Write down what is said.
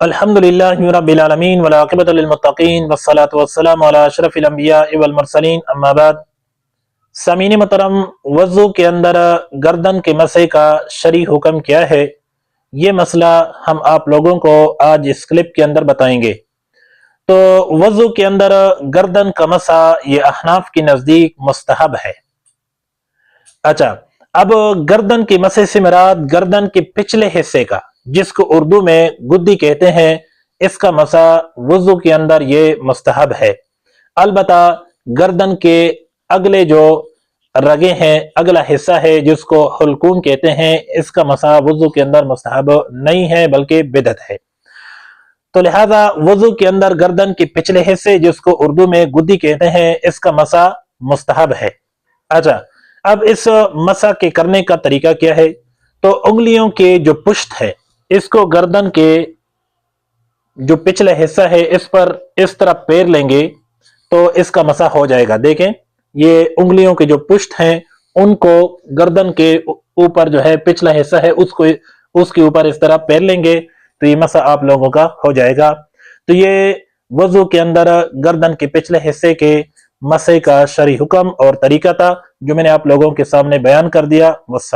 अल्हम्दुलिल्लाहि रब्बिल आलमीन वल आक़िबतु लिल मुत्तक़ीन वस्सलातु वस्सलामु अला अशरफिल अंबिया वल मुरसलीन अम्मा बाद। सामीन मोहतरम, वज़ू के अंदर गर्दन के मसे का शरई हुक्म क्या है, ये मसला हम आप लोगों को आज इस क्लिप के अंदर बताएंगे। तो वज़ू के अंदर गर्दन का मसा ये अहनाफ के नज़दीक मुस्तहब है। अच्छा, अब गर्दन के मसे से मुराद गर्दन के पिछले हिस्से का, जिसको उर्दू में गुद्दी कहते हैं, इसका मसा वुज़ू के अंदर ये मुस्तहब है। अलबत्ता गर्दन के अगले जो रगे हैं, अगला हिस्सा है जिसको हुल्कूम कहते हैं, इसका मसा वुज़ू के अंदर मुस्तहब नहीं है बल्कि बिदअत है। तो लिहाजा वुज़ू के अंदर गर्दन के पिछले हिस्से, जिसको उर्दू में गुद्दी कहते हैं, इसका मसा मुस्तहब है। अच्छा, अब इस मसा के करने का तरीका क्या है? तो उंगलियों के जो पुश्त है, इसको गर्दन के जो पिछला हिस्सा है इस पर इस तरह पैर लेंगे तो इसका मसा हो जाएगा। देखें, ये उंगलियों के जो पुश्त हैं उनको गर्दन के ऊपर जो है पिछला हिस्सा है उसको उसके ऊपर इस तरह पैर लेंगे तो ये मसा आप लोगों का हो जाएगा। तो ये वज़ू के अंदर गर्दन के पिछले हिस्से के मसे का शरई हुक्म और तरीका था जो मैंने आप लोगों के सामने बयान कर दिया। वस्सलाम।